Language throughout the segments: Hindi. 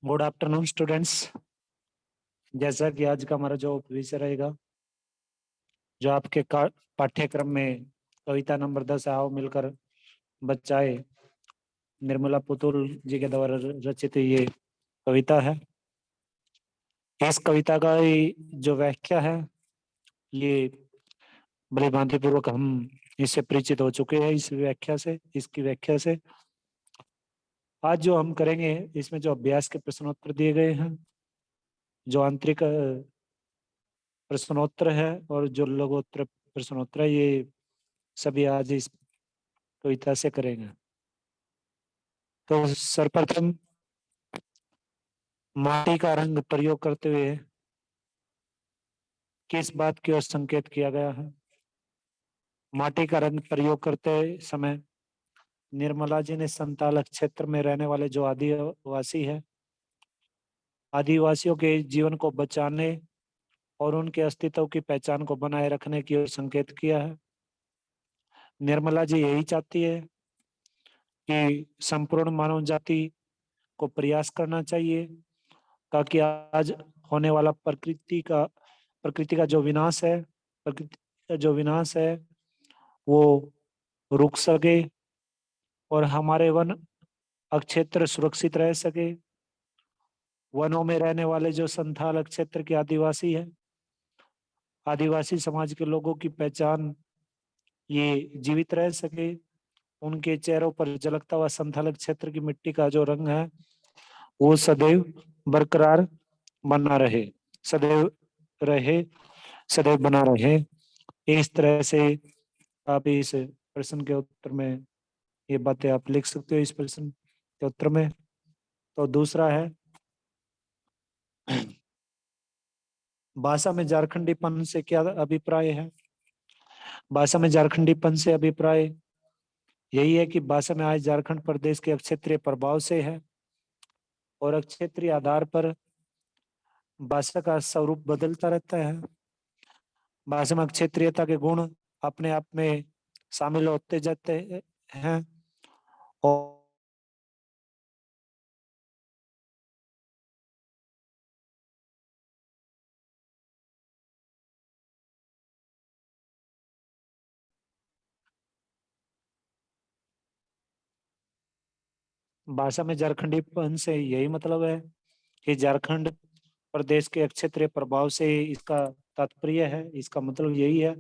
Good afternoon students. जैसा कि आज का हमारा जो विषय रहेगा, जो आपके पाठ्यक्रम में कविता नंबर 10 आओ मिलकर बचाए, निर्मला पुतुल जी के द्वारा रचित ये कविता है। इस कविता का जो व्याख्या है, ये बड़े भांति पूर्वक हम इससे परिचित हो चुके हैं। इसकी व्याख्या से आज जो हम करेंगे, इसमें जो अभ्यास के प्रश्नोत्तर दिए गए हैं, जो आंतरिक प्रश्नोत्तर है और जो लघुत्तर प्रश्नोत्तर है, ये सभी आज इस कविता से करेंगे। तो सर्वप्रथम माटी का रंग प्रयोग करते हुए किस बात की ओर संकेत किया गया है? माटी का रंग प्रयोग करते समय निर्मला जी ने संतालक क्षेत्र में रहने वाले जो आदिवासी है, आदिवासियों के जीवन को बचाने और उनके अस्तित्व की पहचान को बनाए रखने की ओर संकेत किया है। निर्मला जी यही चाहती है कि संपूर्ण मानव जाति को प्रयास करना चाहिए ताकि आज होने वाला प्रकृति का जो विनाश है, वो रुक सके और हमारे वन क्षेत्र सुरक्षित रह सके। वनों में रहने वाले जो संथाल क्षेत्र के आदिवासी है, आदिवासी समाज के लोगों की पहचान ये जीवित रह सके। उनके चेहरों पर झलकता हुआ संथाल क्षेत्र की मिट्टी का जो रंग है, वो सदैव बरकरार बना रहे, सदैव रहे, सदैव बना रहे। इस तरह से आप इस प्रश्न के उत्तर में ये बातें आप लिख सकते हो इस प्रश्न के उत्तर में। तो दूसरा है, भाषा में झारखंडीपन से क्या अभिप्राय है? भाषा में झारखंडीपन से अभिप्राय यही है कि भाषा में आज झारखंड प्रदेश के क्षेत्रीय प्रभाव से है और क्षेत्रीय आधार पर भाषा का स्वरूप बदलता रहता है। भाषा में क्षेत्रीयता के गुण अपने आप में शामिल होते जाते हैं और भाषा में झारखंडीपन से यही मतलब है कि झारखंड प्रदेश के क्षेत्रीय प्रभाव से इसका तात्पर्य है, इसका मतलब यही है।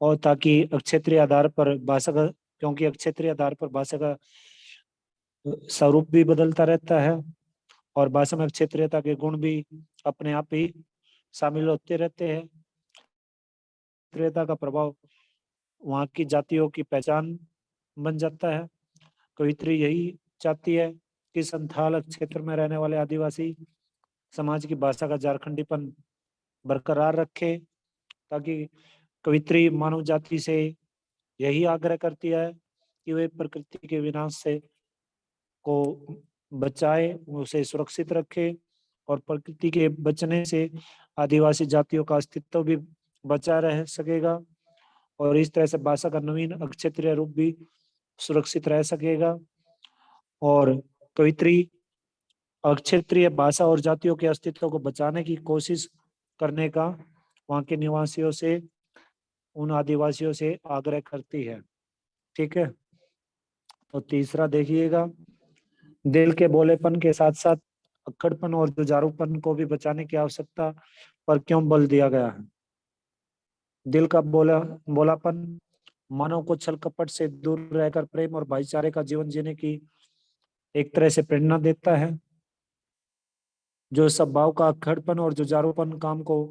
और ताकि क्षेत्रीय आधार पर भाषा का, क्योंकि क्षेत्रीय आधार पर भाषा का स्वरूप भी बदलता रहता है और भाषा में क्षेत्रीयता के गुण भी अपने आप ही शामिल होते रहते हैं। क्षेत्रीयता का प्रभाव वहाँ की जातियों की पहचान बन जाता है। कवित्री यही चाहती है कि संथाल क्षेत्र में रहने वाले आदिवासी समाज की भाषा का झारखंडीपन बरकरार रखे, ताकि कवित्री मानव जाति से यही आग्रह करती है कि वे प्रकृति के विनाश से को बचाए, उसे सुरक्षित रखे और प्रकृति के बचने से आदिवासी जातियों का अस्तित्व भी बचा रह सकेगा और इस तरह से भाषा का नवीन क्षेत्रीय रूप भी सुरक्षित रह सकेगा। और कवित्री क्षेत्रीय भाषा और जातियों के अस्तित्व को बचाने की कोशिश करने का वहाँ के निवासियों से, उन आदिवासियों से आग्रह करती है। ठीक है। तो तीसरा देखिएगा, दिल के बोलेपन के साथ साथ अक्खड़पन और जुझारूपन को भी बचाने की आवश्यकता पर क्यों बल दिया गया है? दिल का बोलापन मानव को छल कपट से दूर रहकर प्रेम और भाईचारे का जीवन जीने की एक तरह से प्रेरणा देता है। जो स्वभाव का अक्खड़पन और जुझारूपन काम को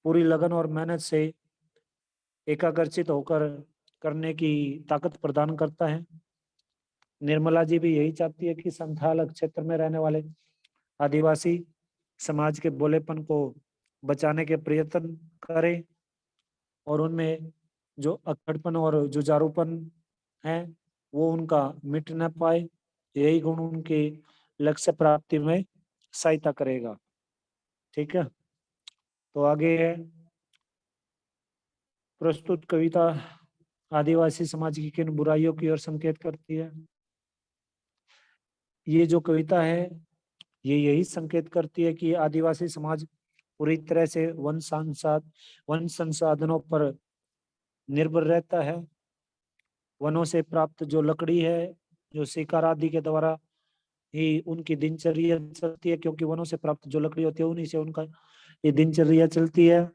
पूरी लगन और मेहनत से एकाग्रचित होकर करने की ताकत प्रदान करता है। निर्मला जी भी यही चाहती है कि संथाल क्षेत्र में रहने वाले आदिवासी समाज के बोलेपन को बचाने के प्रयत्न करें और उनमें जो अक्खड़पन और जुझारूपन है वो उनका मिट न पाए। यही गुण उनके लक्ष्य प्राप्ति में सहायता करेगा। ठीक है। तो आगे है, प्रस्तुत कविता आदिवासी समाज की किन बुराइयों की ओर संकेत करती है? ये जो कविता है ये यही संकेत करती है कि आदिवासी समाज पूरी तरह से वन संसाधनों पर निर्भर रहता है। वनों से प्राप्त जो लकड़ी है, जो शिकार आदि के द्वारा ही उनकी दिनचर्या चलती है, क्योंकि वनों से प्राप्त जो लकड़ी होती है उन्हीं से उनका ये दिनचर्या चलती है।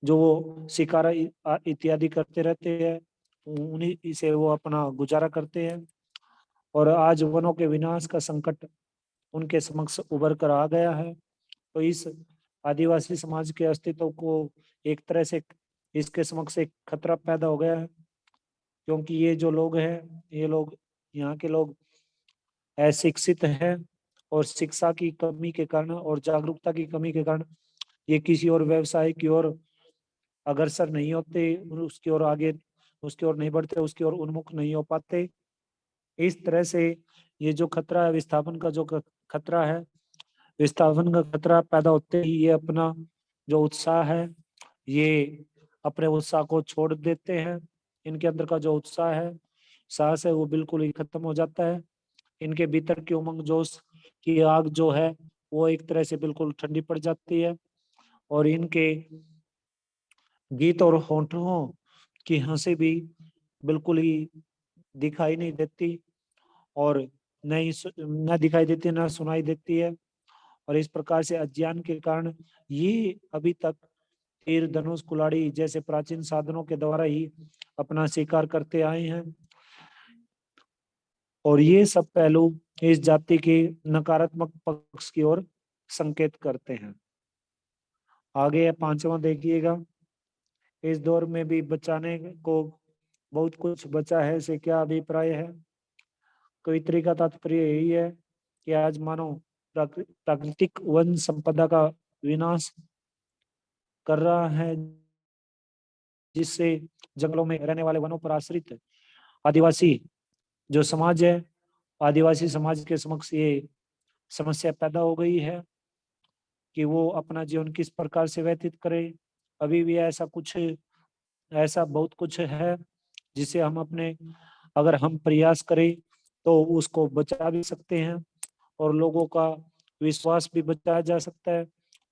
जो वो शिकार इत्यादि करते रहते हैं, उन्हीं से वो अपना गुजारा करते हैं। और आज वनों के विनाश का संकट उनके समक्ष उभर कर आ गया है। तो इस आदिवासी समाज के अस्तित्व को एक तरह से इसके समक्ष एक खतरा पैदा हो गया है, क्योंकि ये जो लोग हैं, ये लोग, यहाँ के लोग अशिक्षित हैं, और शिक्षा की कमी के कारण और जागरूकता की कमी के कारण ये किसी और व्यवसाय की ओर अग्रसर नहीं होते, उसकी ओर आगे, उसकी ओर नहीं बढ़ते, उसकी ओर उन्मुख नहीं हो पाते। इस तरह से ये जो खतरा है, विस्थापन का जो खतरा है, विस्थापन का खतरा पैदा होते ही ये अपना जो उत्साह है, ये अपने उत्साह को छोड़ देते हैं। इनके अंदर का जो उत्साह है, साहस है, वो बिल्कुल ही खत्म हो जाता है। इनके भीतर की उमंग जोश की आग जो है, वो एक तरह से बिल्कुल ठंडी पड़ जाती है। और इनके गीत और होठों की हंसी भी बिल्कुल ही दिखाई नहीं देती, और न दिखाई देती, न सुनाई देती है। और इस प्रकार से अज्ञान के कारण ये अभी तक तीर, धनुष, कुल्हाड़ी जैसे प्राचीन साधनों के द्वारा ही अपना शिकार करते आए हैं। और ये सब पहलू इस जाति के नकारात्मक पक्ष की ओर संकेत करते हैं। आगे 5वां देखिएगा। इस दौर में भी बचाने को बहुत कुछ बचा है, से क्या अभिप्राय है? कवित्री का तात्पर्य यही है कि आज मानो प्राकृतिक वन संपदा का विनाश कर रहा है, जिससे जंगलों में रहने वाले वनों पर आश्रित आदिवासी जो समाज है, आदिवासी समाज के समक्ष ये समस्या पैदा हो गई है कि वो अपना जीवन किस प्रकार से व्यतीत करे। अभी भी ऐसा बहुत कुछ है जिसे हम अपने, अगर हम प्रयास करें तो उसको बचा भी सकते हैं, और लोगों का विश्वास भी बचाया जा सकता है।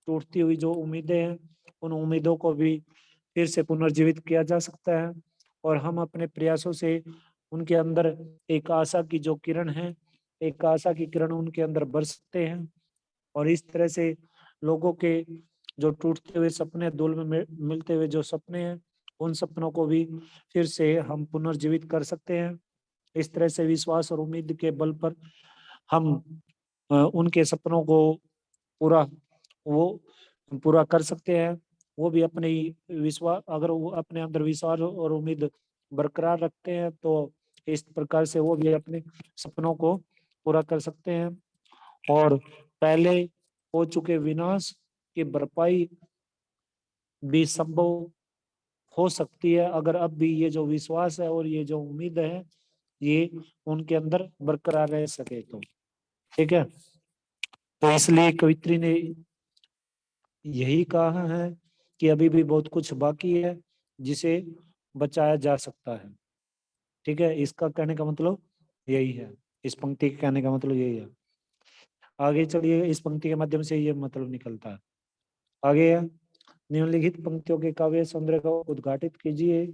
टूटती हुई जो उम्मीदें हैं, उन उम्मीदों को भी फिर से पुनर्जीवित किया जा सकता है। और हम अपने प्रयासों से उनके अंदर एक आशा की जो किरण है, एक आशा की किरण उनके अंदर भर सकते हैं। और इस तरह से लोगों के जो टूटते हुए सपने, धूल में मिलते हुए जो सपने हैं, उन सपनों को भी फिर से हम पुनर्जीवित कर सकते हैं। इस तरह से विश्वास और उम्मीद के बल पर हम उनके सपनों को पूरा वो पूरा कर सकते हैं। वो भी अपने विश्वास, अगर वो अपने अंदर विश्वास और उम्मीद बरकरार रखते हैं, तो इस प्रकार से वो भी अपने सपनों को पूरा कर सकते हैं। और पहले हो चुके विनाश की भरपाई भी संभव हो सकती है, अगर अब भी ये जो विश्वास है और ये जो उम्मीद है, ये उनके अंदर बरकरार रह सके तो। ठीक है। तो इसलिए कवित्री ने यही कहा है कि अभी भी बहुत कुछ बाकी है जिसे बचाया जा सकता है। ठीक है, इसका कहने का मतलब यही है, इस पंक्ति के कहने का मतलब यही है। आगे चलिए, इस पंक्ति के माध्यम से ये मतलब निकलता है। आगे है, निम्नलिखित पंक्तियों के काव्य सौंदर्य को उद्घाटित कीजिए।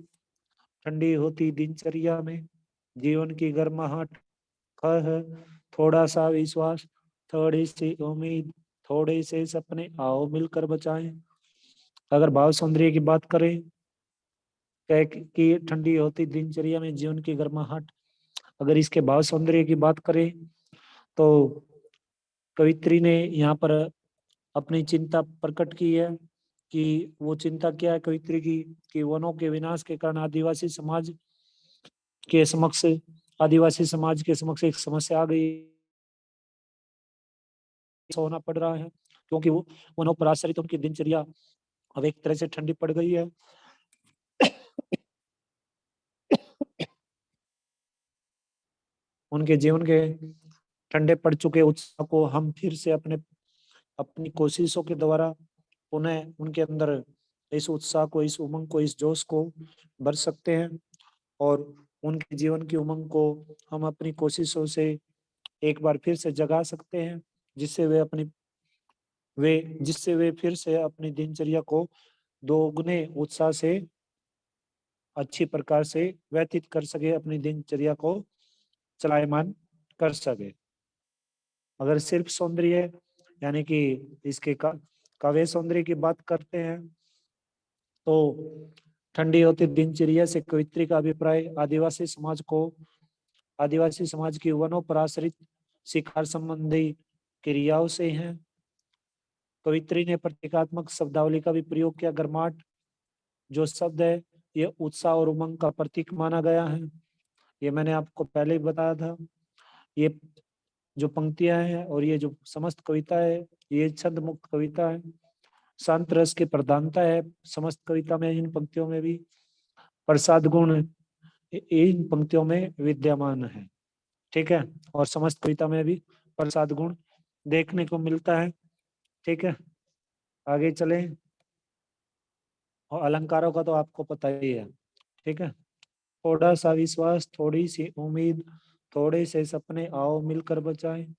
ठंडी होती दिनचर्या में जीवन की गर्माहट, है थोड़ा सा विश्वास, थोड़ी सी उम्मीद, थोड़े से सपने, आओ मिलकर बचाएं। अगर भाव सौंदर्य की बात करें, कि ठंडी होती दिनचर्या में जीवन की गर्माहट, अगर इसके भाव सौंदर्य की बात करें तो कवित्री ने यहाँ पर अपनी चिंता प्रकट की है। कि वो चिंता क्या है कवित्री की, कि वनों के विनाश के कारण के समक्ष आदिवासी समाज के समक्ष एक समस्या आ गई, होना पड़ रहा है, क्योंकि वो वनों पर आश्रित उनकी दिनचर्या अब एक तरह से ठंडी पड़ गई है। उनके जीवन के ठंडे पड़ चुके उत्साह को हम फिर से अपनी कोशिशों के द्वारा पुनः उनके अंदर इस उत्साह को, इस उमंग को, इस जोश को भर सकते हैं। और उनके जीवन की उमंग को हम अपनी कोशिशों से एक बार फिर से जगा सकते हैं। जिससे वे फिर से अपनी दिनचर्या को दोगुने उत्साह से अच्छी प्रकार से व्यतीत कर सके, अपनी दिनचर्या को चलायमान कर सके। अगर सिर्फ सौंदर्य यानी कि इसके काव्य सौंदर्य की बात करते हैं तो ठंडी होती दिनचर्या से कवित्री का अभिप्राय आदिवासी समाज की वनों पर आश्रित शिकार संबंधी क्रियाओं से है। कवित्री ने प्रतीकात्मक शब्दावली का भी प्रयोग किया। गर्माट जो शब्द है ये उत्साह और उमंग का प्रतीक माना गया है। ये मैंने आपको पहले ही बताया था। ये जो पंक्तियां हैं और ये जो समस्त कविता है ये छंद मुक्त कविता है। शांत रस की प्रधानता है समस्त कविता में, इन पंक्तियों में भी प्रसाद गुण इन पंक्तियों में विद्यमान है। ठीक है, और समस्त कविता में भी प्रसाद गुण देखने को मिलता है। ठीक है, आगे चले। और अलंकारों का तो आपको पता ही है। ठीक है, थोड़ा सा विश्वास, थोड़ी सी उम्मीद, थोड़े से सपने, आओ मिलकर बचाएं।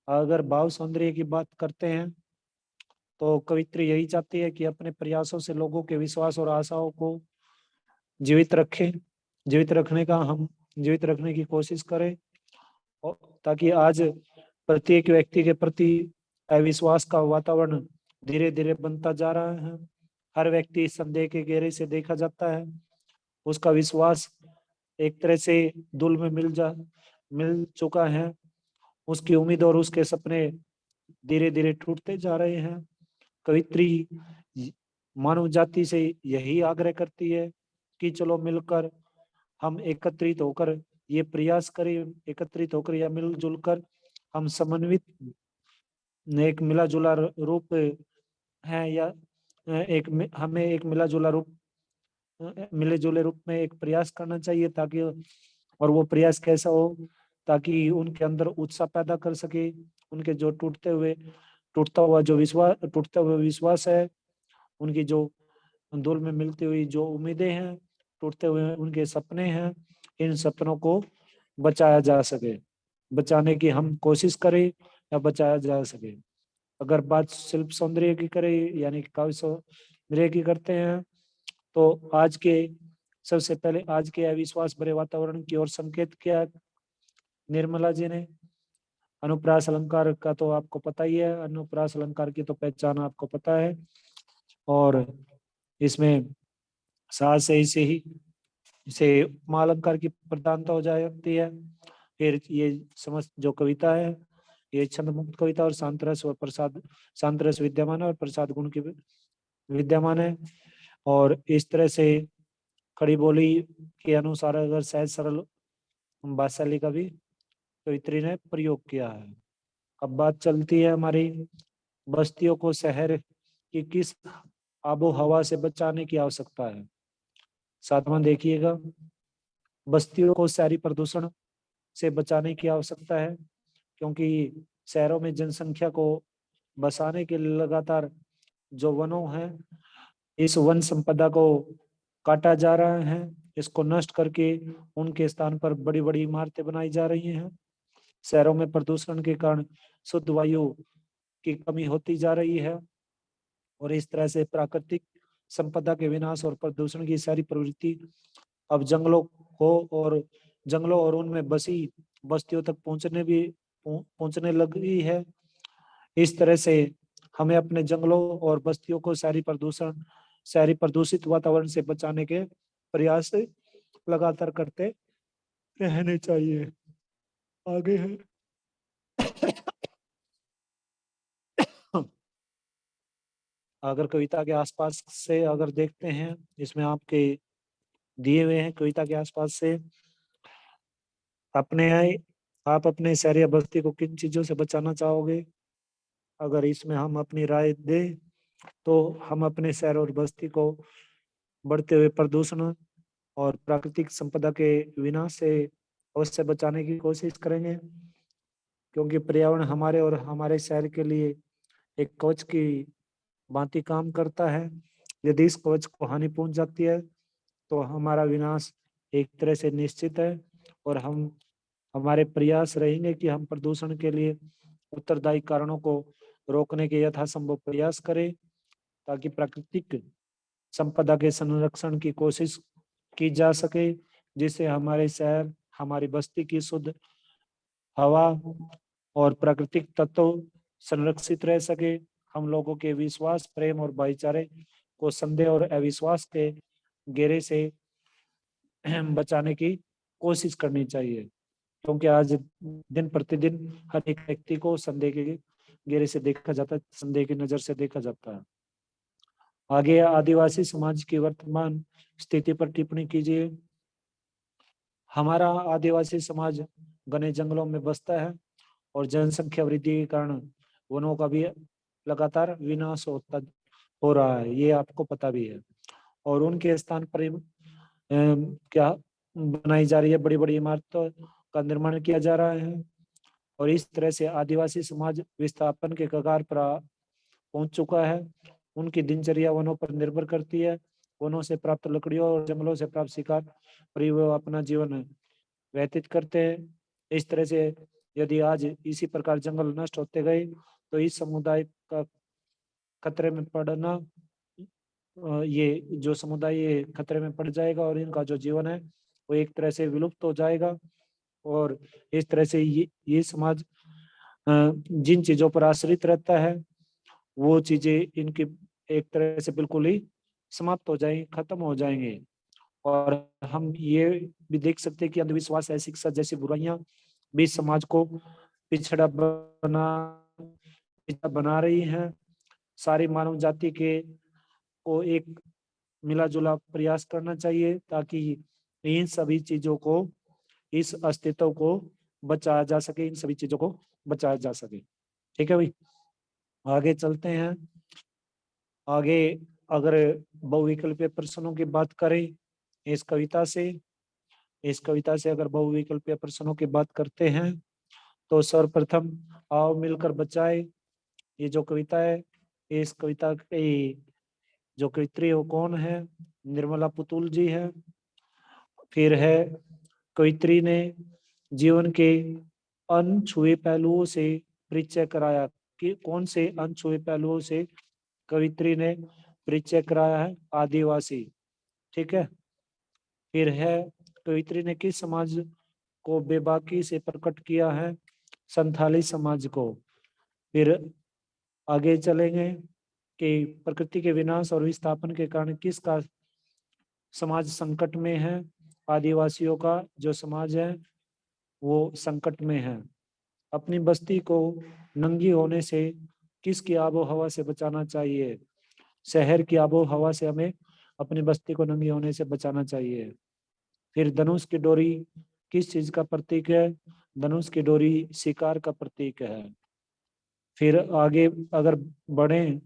अगर भाव सौंदर्य की बात करते हैं तो कवित्री यही चाहती है कि अपने प्रयासों से लोगों के विश्वास और आशाओं को जीवित रखें, जीवित रखने की कोशिश करें, और ताकि आज प्रत्येक व्यक्ति के प्रति अविश्वास का वातावरण धीरे धीरे बनता जा रहा है। हर व्यक्ति इस संदेह के घेरे से देखा जाता है। उसका विश्वास एक तरह से धूल में मिल चुका है। उसकी उम्मीद और उसके सपने धीरे धीरे टूटते जा रहे हैं। कवित्री मानव जाति से यही आग्रह करती है कि चलो मिलकर हम एकत्रित होकर ये प्रयास करें, एकत्रित होकर या मिलजुल कर हम समन्वित एक मिला जुला रूप है या हमें एक मिले जुले रूप में एक प्रयास करना चाहिए, ताकि और वो प्रयास कैसा हो ताकि उनके अंदर उत्साह पैदा कर सके। उनके जो टूटता हुआ विश्वास है, उनकी जो धूल में मिलती हुई जो उम्मीदें हैं, टूटते हुए उनके सपने हैं, इन सपनों को बचाया जा सके, बचाने की हम कोशिश करें या बचाया जा सके। अगर बात शिल्प सौंदर्य की करें यानी काव्य सौंदर्य की करते हैं तो सबसे पहले आज के अविश्वास भरे वातावरण की ओर संकेत किया निर्मला जी ने। अनुप्रास अलंकार का तो आपको पता ही है, अनुप्रास अलंकार की तो पहचान आपको पता है। और इसमें साज से इसे उपमा अलंकार की प्रधानता हो जाती है। फिर ये समस्त जो कविता है ये छंद मुक्त कविता और शांत रस विद्यमान है और प्रसाद गुण की विद्यमान है। और इस तरह से खड़ी बोली के अनुसार अगर सहज सरल भाषाली का भी कवित्री ने प्रयोग किया है। अब बात चलती है हमारी बस्तियों को शहर की किस आबो हवा से बचाने की आवश्यकता है। सातवां देखिएगा, बस्तियों को शहरी प्रदूषण से बचाने की आवश्यकता है, क्योंकि शहरों में जनसंख्या को बसाने के लिए लगातार जो वनों हैं, इस वन संपदा को काटा जा रहा है। इसको नष्ट करके उनके स्थान पर बड़ी बड़ी इमारतें बनाई जा रही हैं। शहरों में प्रदूषण के कारण शुद्ध वायु की कमी होती जा रही है और इस तरह से प्राकृतिक संपदा के विनाश और प्रदूषण की सारी प्रवृत्ति अब जंगलों और उनमें बसी बस्तियों तक पहुंचने लगी है। इस तरह से हमें अपने जंगलों और बस्तियों को शहरी प्रदूषित वातावरण से बचाने के प्रयास लगातार करते रहने चाहिए। आगे है अगर कविता के आसपास से अगर देखते हैं, इसमें आपके दिए हुए हैं कविता के आसपास से आप अपने शहर या बस्ती को किन चीजों से बचाना चाहोगे। अगर इसमें हम अपनी राय दें तो हम अपने शहर और बस्ती को बढ़ते हुए प्रदूषण और प्राकृतिक संपदा के विनाश से अवश्य बचाने की कोशिश करेंगे, क्योंकि पर्यावरण हमारे और हमारे शहर के लिए एक कवच की भांति काम करता है। यदि इस कवच को हानि पहुंच जाती है तो हमारा विनाश एक तरह से निश्चित है और हमारे प्रयास रहेंगे कि हम प्रदूषण के लिए उत्तरदायी कारणों को रोकने के यथासंभव प्रयास करें, ताकि प्राकृतिक संपदा के संरक्षण की कोशिश की जा सके, जिससे हमारे शहर, हमारी बस्ती की शुद्ध हवा और प्राकृतिक तत्व संरक्षित रह सके। हम लोगों के विश्वास, प्रेम और भाईचारे को संदेह और अविश्वास के घेरे से बचाने की कोशिश करनी चाहिए, क्योंकि आज दिन प्रतिदिन हर एक व्यक्ति को संदेह के घेरे से देखा जाता है, संदेह की नजर से देखा जाता है। आगे आदिवासी समाज की वर्तमान स्थिति पर टिप्पणी कीजिए। हमारा आदिवासी समाज घने जंगलों में बसता है और जनसंख्या वृद्धि के कारण वनों का भी लगातार विनाश हो रहा है, ये आपको पता भी है। और उनके स्थान पर क्या बनाई जा रही है, बड़ी बड़ी इमारतों का निर्माण किया जा रहा है। और इस तरह से आदिवासी समाज विस्थापन के कगार पर पहुंच चुका है। उनकी दिनचर्या वनों पर निर्भर करती है। वनों से प्राप्त लकड़ियों और जंगलों से प्राप्त शिकार पर वो अपना जीवन व्यतीत करते हैं। इस तरह से यदि आज इसी प्रकार जंगल नष्ट होते गए तो इस समुदाय का खतरे में पड़ना, ये जो समुदाय ये खतरे में पड़ जाएगा और इनका जो जीवन है वो एक तरह से विलुप्त हो जाएगा। और इस तरह से ये समाज जिन चीजों पर आश्रित रहता है वो चीजें इनकी एक तरह से बिल्कुल ही समाप्त हो जाएंगी, खत्म हो जाएंगे। और हम ये भी देख सकते हैं कि अंधविश्वास, अशिक्षा जैसी बुराइयां भी समाज को पिछड़ा बना रही हैं। सारी मानव जाति के को एक मिला जुला प्रयास करना चाहिए, ताकि इन सभी चीजों को, इस अस्तित्व को बचाया जा सके, इन सभी चीजों को बचाया जा सके। ठीक है भाई, आगे चलते हैं। आगे अगर बहुविकल्पीय प्रश्नों की बात करें इस कविता से अगर बहुविकल्पीय प्रश्नों की बात करते हैं तो सर्वप्रथम आओ मिलकर बचाए, ये जो कविता है, इस कविता की जो कवित्री वो कौन है? निर्मला पुतुल जी है। फिर है, कवित्री ने जीवन के अनछुए पहलुओं से परिचय कराया। कि कौन से अनछुए पहलुओं से कवित्री ने परिचय कराया है? आदिवासी। ठीक है। फिर है, कवित्री ने किस समाज को बेबाकी से प्रकट किया है? संथाली समाज को। फिर आगे चलेंगे कि प्रकृति के विनाश और विस्थापन के कारण किसका समाज संकट में है? आदिवासियों का जो समाज है वो संकट में है। अपनी बस्ती को नंगी होने से किसकी आबो हवा से बचाना चाहिए? शहर की आबो हवा से हमें अपनी बस्ती को नंगी होने से बचाना चाहिए। फिर धनुष की डोरी किस चीज का प्रतीक है? धनुष की डोरी शिकार का प्रतीक है। फिर आगे अगर बढ़े,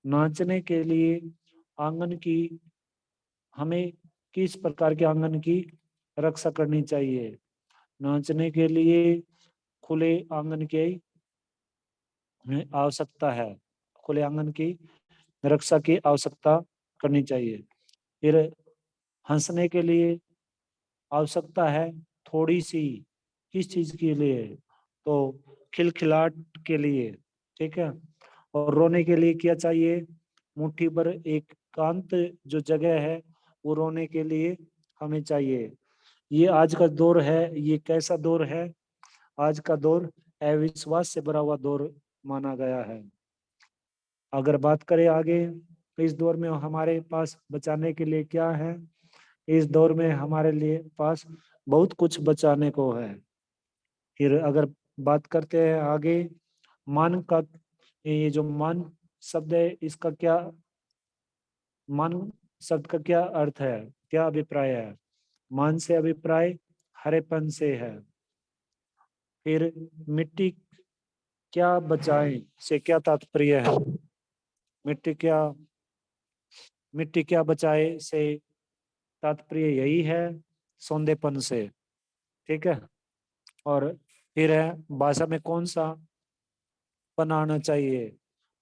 नाचने के लिए आंगन की, हमें किस प्रकार के आंगन की रक्षा करनी चाहिए? नाचने के लिए खुले आंगन की आवश्यकता है, खुले आंगन की रक्षा की आवश्यकता करनी चाहिए। फिर हंसने के लिए आवश्यकता है थोड़ी सी, किस चीज के लिए? तो खिलखिलाहट के लिए। ठीक है। और रोने के लिए क्या चाहिए? मुट्ठी पर एकांत जो जगह है वो रोने के लिए हमें चाहिए। ये आज का दौर है, ये कैसा दौर है? आज का दौर अविश्वास से भरा हुआ दौर माना गया है। अगर बात करें आगे, इस दौर में हमारे पास बचाने के लिए क्या है? इस दौर में हमारे लिए पास बहुत कुछ बचाने को है। फिर अगर बात करते हैं आगे, मान का, ये जो मान शब्द है इसका क्या, मान शब्द का क्या अर्थ है, क्या अभिप्राय है? मान से अभिप्राय हरेपन से है। फिर मिट्टी क्या बचाएं से क्या तात्पर्य है? मिट्टी क्या, मिट्टी क्या बचाए से तात्पर्य यही है सौंदेपन से। ठीक है। और फिर है, भाषा में कौन सा पन आना चाहिए?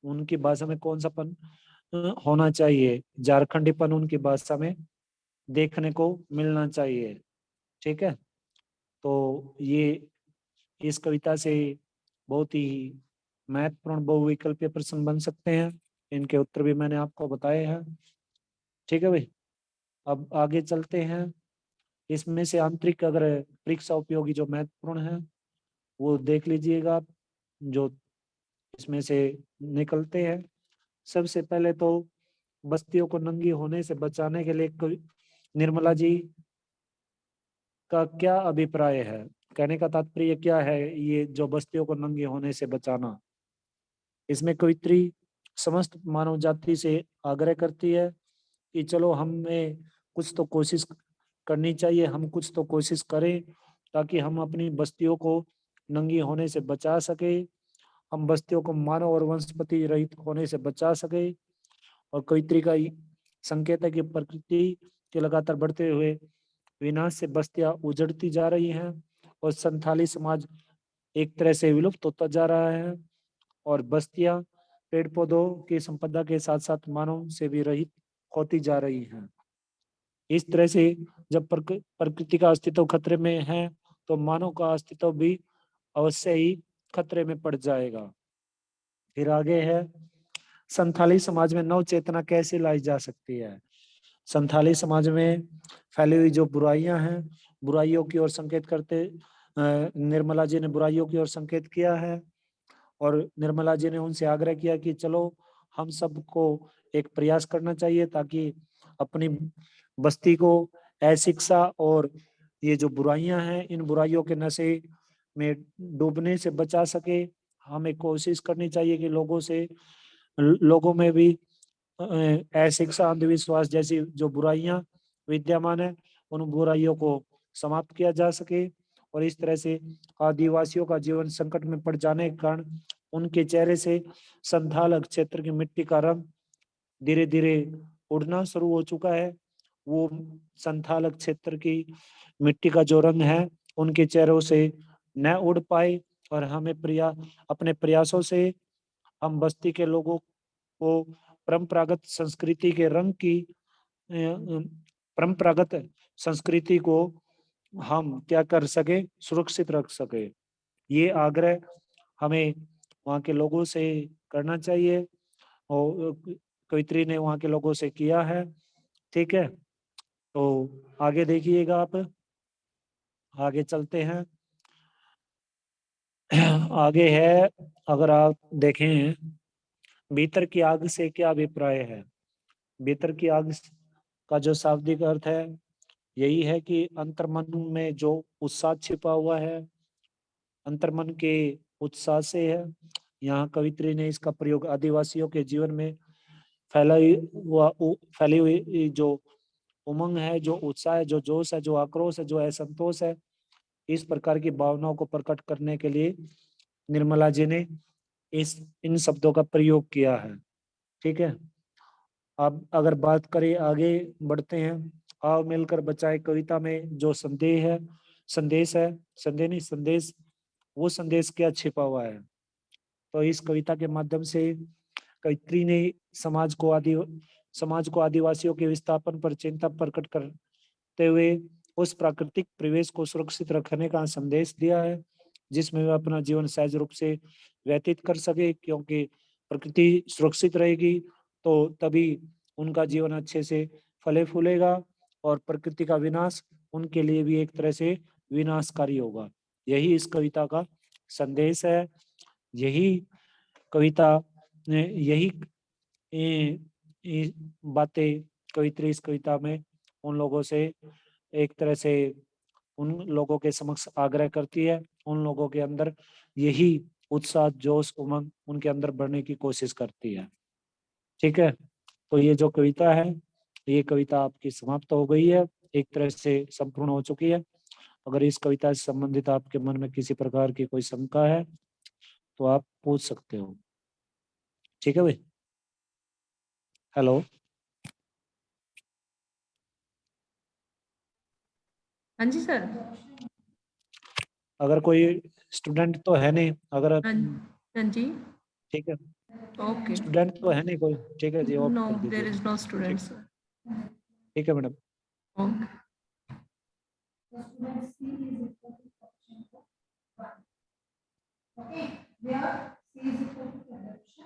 उनकी भाषा में कौन सा पन होना चाहिए? झारखंडीपन उनकी भाषा में देखने को मिलना चाहिए। ठीक है। तो ये इस कविता से बहुत ही महत्वपूर्ण बहुविकल्पीय प्रश्न बन सकते हैं। इनके उत्तर भी मैंने आपको बताए हैं। ठीक है भाई, अब आगे चलते हैं। इसमें से आंतरिक अगर परीक्षा उपयोगी जो महत्वपूर्ण है वो देख लीजिएगा आप, जो इसमें से निकलते हैं। सबसे पहले तो बस्तियों को नंगी होने से बचाने के लिए निर्मला जी का क्या अभिप्राय है? कहने का तात्पर्य क्या है ये जो बस्तियों को नंगी होने से बचाना? इसमें कवित्री समस्त मानव जाति से आग्रह करती है कि चलो हमें कुछ तो कोशिश करनी चाहिए, हम कुछ तो कोशिश करें ताकि हम अपनी बस्तियों को नंगी होने से बचा सके, हम बस्तियों को मानव और वनस्पति रहित होने से बचा सके। और कवित्री का संकेत है कि प्रकृति के लगातार बढ़ते हुए विनाश से बस्तियां उजड़ती जा रही हैं और संथाली समाज एक तरह से विलुप्त होता जा रहा है और बस्तियां पेड़ पौधों की संपदा के साथ साथ मानव से भी रहित होती जा रही हैं। इस तरह से जब प्रकृति का अस्तित्व खतरे में है तो मानव का अस्तित्व भी अवश्य ही खतरे में पड़ जाएगा। फिर आगे है, संथाली समाज में नव चेतना कैसे लाई जा सकती है? संथाली समाज में फैली हुई जो बुराइयां हैं, बुराइयों की ओर संकेत करते निर्मला जी ने बुराइयों की ओर संकेत किया है और निर्मला जी ने उनसे आग्रह किया कि चलो हम सबको एक प्रयास करना चाहिए ताकि अपनी बस्ती को अशिक्षा और ये जो बुराइयां हैं इन बुराइयों के नशे में डूबने से बचा सके। हमें कोशिश करनी चाहिए कि लोगों में भी अशिक्षा अंधविश्वास जैसी जो बुराइयां विद्यमान है उन बुराइयों को समाप्त किया जा सके। और इस तरह से आदिवासियों का जीवन संकट में पड़ जाने के कारण उनके चेहरे से संथाल क्षेत्र की मिट्टी का रंग धीरे धीरे उड़ना शुरू हो चुका है। वो संथाल क्षेत्र की मिट्टी का जो रंग है उनके चेहरों से न उड़ पाए और हमें अपने प्रयासों से हम बस्ती के लोगों को परंपरागत संस्कृति के रंग की परंपरागत संस्कृति को हम क्या कर सके, सुरक्षित रख सके। ये आग्रह हमें वहाँ के लोगों से करना चाहिए और कवित्री ने वहाँ के लोगों से किया है। ठीक है, तो आगे देखिएगा आप, आगे चलते हैं। आगे है, अगर आप देखें भीतर की आग से क्या अभिप्राय है? भीतर की आग का जो शाब्दिक अर्थ है यही है कि अंतर्मन में जो उत्साह छिपा हुआ है, अंतर्मन के उत्साह से है। यहाँ कवित्री ने इसका प्रयोग आदिवासियों के जीवन में फैली हुई जो उमंग है, जो उत्साह है, जो जोश है, जो आक्रोश है, जो असंतोष है, इस प्रकार की भावनाओं को प्रकट करने के लिए निर्मला जी ने इन शब्दों का प्रयोग किया है। ठीक है, अब अगर बात करें आगे बढ़ते हैं। आओ मिलकर बचाए कविता में जो संदेश है, संदेश नहीं संदेश, वो संदेश क्या छिपा हुआ है? तो इस कविता के माध्यम से कवित्री ने समाज को आदिवासियों के विस्थापन पर चिंता प्रकट करते हुए उस प्राकृतिक परिवेश को सुरक्षित रखने का संदेश दिया है जिसमें वे अपना जीवन सहज रूप से व्यतीत कर सके, क्योंकि प्रकृति सुरक्षित रहेगी तो तभी उनका जीवन अच्छे से फले फूलेगा और प्रकृति का विनाश उनके लिए भी एक तरह से विनाशकारी होगा। यही इस कविता का संदेश है। यही कविता यही बातें कवित्री इस कविता में उन लोगों से एक तरह से उन लोगों के समक्ष आग्रह करती है, उन लोगों के अंदर यही उत्साह जोश उमंग उनके अंदर बढ़ने की कोशिश करती है। ठीक है, तो ये जो कविता है ये कविता आपकी समाप्त हो गई है, एक तरह से संपूर्ण हो चुकी है। अगर इस कविता से संबंधित आपके मन में किसी प्रकार की कोई शंका है तो आप पूछ सकते हो। ठीक है भाई, हेलो। हाँ जी सर। अगर कोई स्टूडेंट तो है नहीं, अगर हाँ जी, ठीक है, ओके। स्टूडेंट तो है नहीं कोई, ठीक है जी, ऑफ नो, कर देयर दीजिए। इज नो ठीक, स्टूडेंट सर। ठीक है madam. Okay. where C is equal to